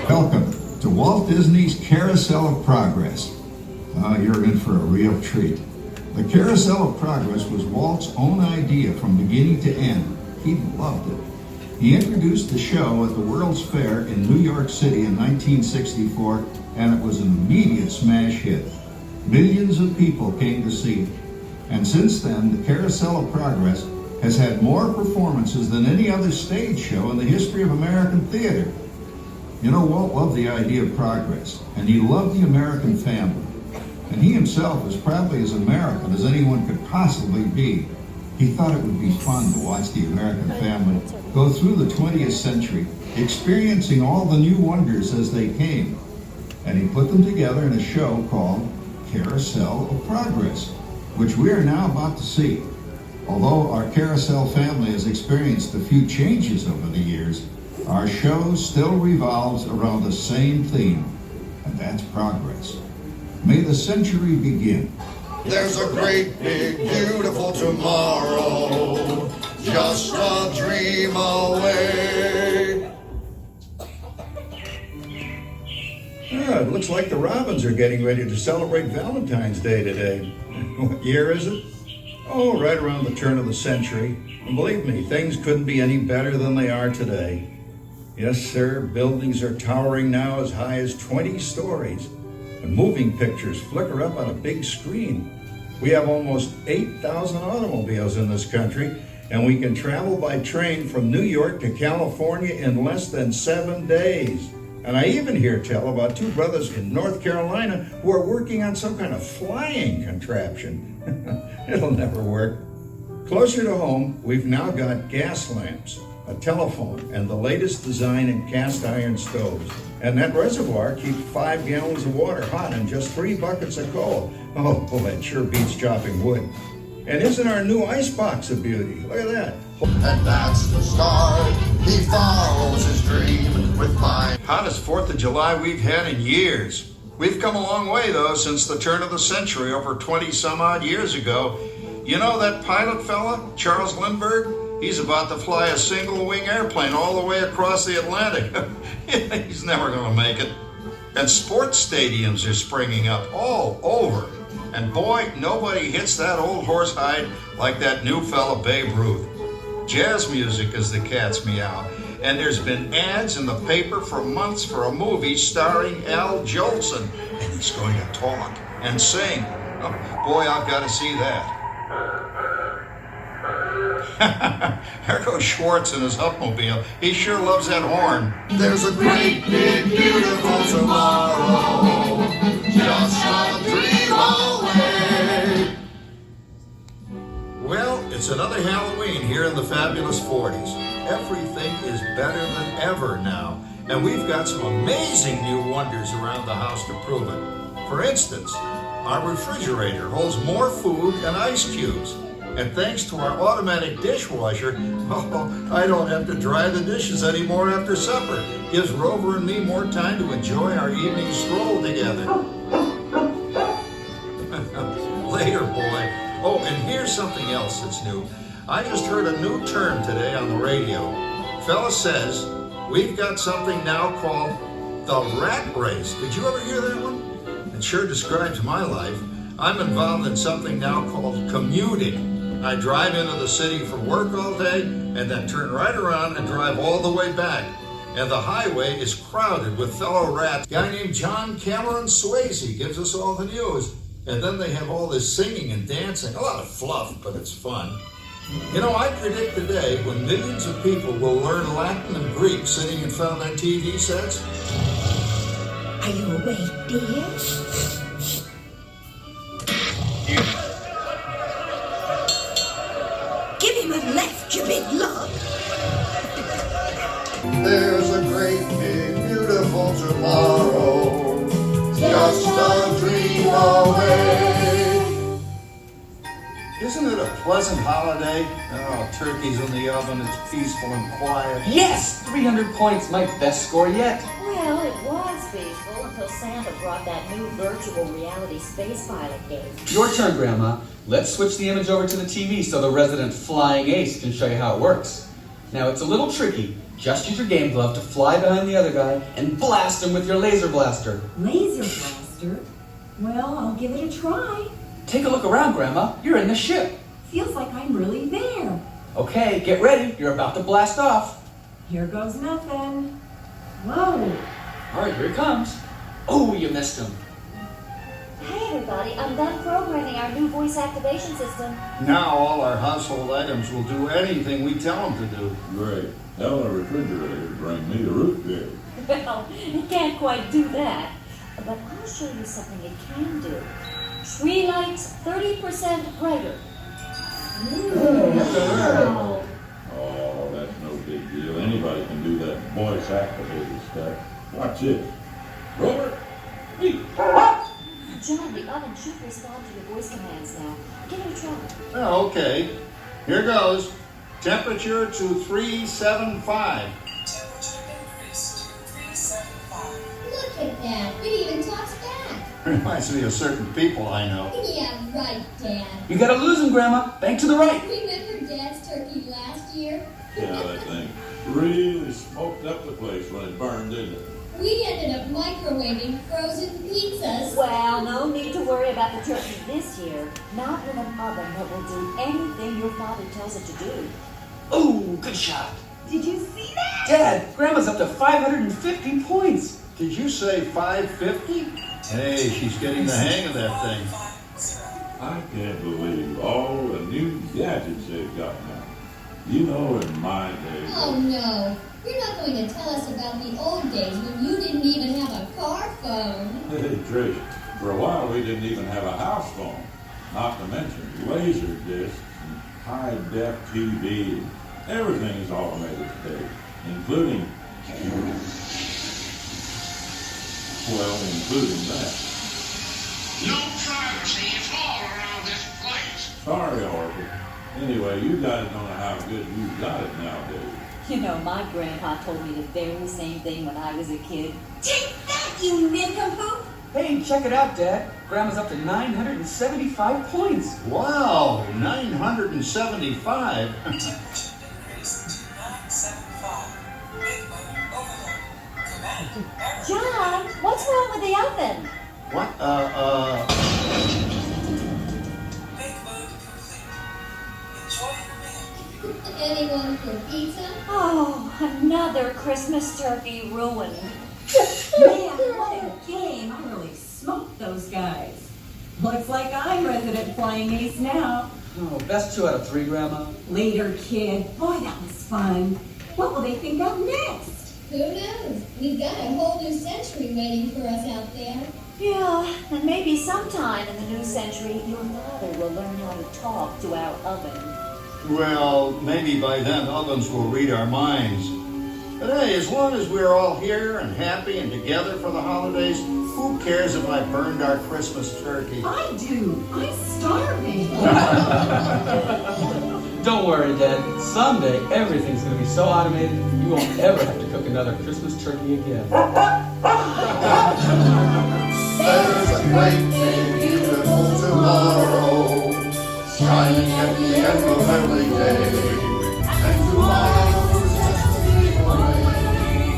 Welcome to Walt Disney's Carousel of Progress. You're in for a real treat. The Carousel of Progress was Walt's own idea from beginning to end. He loved it. He introduced the show at the World's Fair in New York City in 1964, and it was an immediate smash hit. Millions of people came to see it. And since then, the Carousel of Progress has had more performances than any other stage show in the history of American theater. You know, Walt loved the idea of progress, and he loved the American family. And he himself was probably as American as anyone could possibly be. He thought it would be fun to watch the American family go through the 20th century, experiencing all the new wonders as they came. And he put them together in a show called Carousel of Progress, which we are now about to see. Although our Carousel family has experienced a few changes over the years, our show still revolves around the same theme, and that's progress. May the century begin. There's a great, big, beautiful tomorrow, just a dream away. It looks like the Robins are getting ready to celebrate Valentine's Day today. What year is it? Oh, right around the turn of the century. And believe me, things couldn't be any better than they are today. Yes, sir, buildings are towering now as high as 20 stories. And moving pictures flicker up on a big screen. We have almost 8,000 automobiles in this country, and we can travel by train from New York to California in less than 7 days. And I even hear tell about two brothers in North Carolina who are working on some kind of flying contraption. It'll never work. Closer to home, we've now got gas lamps, a telephone, and the latest design in cast iron stoves. And that reservoir keeps 5 gallons of water hot and just 3 buckets of coal. Oh, boy, it sure beats chopping wood. And isn't our new icebox a beauty? Look at that. And that's the start. He follows his dream with fire. Hottest 4th of July we've had in years. We've come a long way, though, since the turn of the century, over 20 some odd years ago. You know that pilot fella, Charles Lindbergh? He's about to fly a single-wing airplane all the way across the Atlantic. He's never going to make it. And sports stadiums are springing up all over. And boy, nobody hits that old horsehide like that new fella Babe Ruth. Jazz music is the cat's meow. And there's been ads in the paper for months for a movie starring Al Jolson. And he's going to talk and sing. Oh, boy, I've got to see that. There goes Schwartz in his Upmobile. He sure loves that horn. There's a great, big, beautiful tomorrow, just a dream away. Well, it's another Halloween here in the fabulous 40s. Everything is better than ever now. And we've got some amazing new wonders around the house to prove it. For instance, our refrigerator holds more food and ice cubes. And thanks to our automatic dishwasher, I don't have to dry the dishes anymore after supper. Gives Rover and me more time to enjoy our evening stroll together. Later, boy. Oh, and here's something else that's new. I just heard a new term today on the radio. Fella says, we've got something now called the rat race. Did you ever hear that one? It sure describes my life. I'm involved in something now called commuting. I drive into the city for work all day and then turn right around and drive all the way back. And the highway is crowded with fellow rats. A guy named John Cameron Swayze gives us all the news. And then they have all this singing and dancing. A lot of fluff, but it's fun. You know, I predict today when millions of people will learn Latin and Greek sitting in front of their TV sets. Are you awake, dear? Give him a left, you big lug. There's a great, big, beautiful tomorrow, just a dream away. Isn't it a pleasant holiday? Oh, turkey's in the oven, it's peaceful and quiet. Yes! 300 points, my best score yet. Well, it was peaceful until Santa brought that new virtual reality space pilot game. Your turn, Grandma. Let's switch the image over to the TV so the resident flying ace can show you how it works. Now, it's a little tricky, Just use your game glove to fly behind the other guy and blast him with your laser blaster. Laser blaster? Well, I'll give it a try. Take a look around, Grandma. You're in the ship. Feels like I'm really there. Okay, get ready. You're about to blast off. Here goes nothing. Whoa. All right, here he comes. Oh, you missed him. Hey everybody, I'm done programming our new voice activation system. Now all our household items will do anything we tell them to do. Great. Tell the refrigerator to bring me a root beer. Well, it can't quite do that. But I'll show you something it can do. Tree lights 30% brighter. Wow. Oh, that's no big deal. Anybody can do that voice activated stuff. Watch it. Robert, me. John, the oven should respond to your voice commands now. Give it a try. Oh, okay. Here goes. Temperature to 375. Look at that. It even talks back. Reminds me of certain people I know. Yeah, right, Dad. You gotta lose him, Grandma. Bank to the right. Remember Dad's turkey last year? Yeah, that thing really smoked up the place when it burned, didn't it? We ended up microwaving frozen pizzas. Well, no need to worry about the turkey this year. Not with an oven that will do anything your father tells it to do. Oh, good shot. Did you see that? Dad, Grandma's up to 550 points. Did you say 550? Hey, she's getting the hang of that thing. I can't believe all the new gadgets they've got now. You know, in my day. Oh no. You're not going to tell us about the old days when you didn't even have a car phone. Hey, Trish, for a while we didn't even have a house phone. Not to mention laser discs and high-def TV. Everything is automated today, including that. No privacy at all around this place. Sorry, Oracle. Anyway, you guys don't know how good you've got it nowadays. You know, my grandpa told me the very same thing when I was a kid. Take that, you nincompoop! Hey, check it out, Dad. Grandma's up to 975 points. Wow, 975. John, what's wrong with the oven? What? Anyone for pizza? Oh, another Christmas turkey ruined. Man, what a game. I really smoked those guys. Looks like I'm resident flying ace now. Oh, best 2 out of 3, Grandma. Later, kid. Boy, that was fun. What will they think of next? Who knows? We've got a whole new century waiting for us out there. Yeah, and maybe sometime in the new century, your father will learn how to talk to our oven. Well, maybe by then ovens will read our minds. But hey, as long as we're all here and happy and together for the holidays, who cares if I burned our Christmas turkey? I do. I'm starving. Don't worry, Dad. Someday, everything's going to be so automated, you won't ever have to cook another Christmas turkey again. There's a great